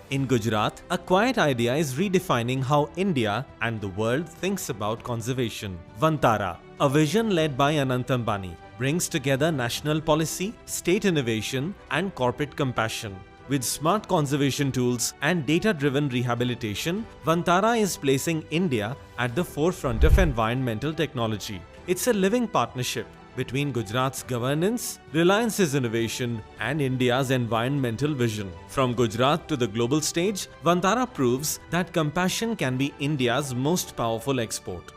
In Gujarat, a quiet idea is redefining how India and the world thinks about conservation. Vantara, a vision led by Anant Ambani, brings together national policy, state innovation, and corporate compassion. With smart conservation tools and data-driven rehabilitation, Vantara is placing India at the forefront of environmental technology. It's a living partnership between Gujarat's governance, Reliance's innovation, and India's environmental vision. From Gujarat to the global stage, Vantara proves that compassion can be India's most powerful export.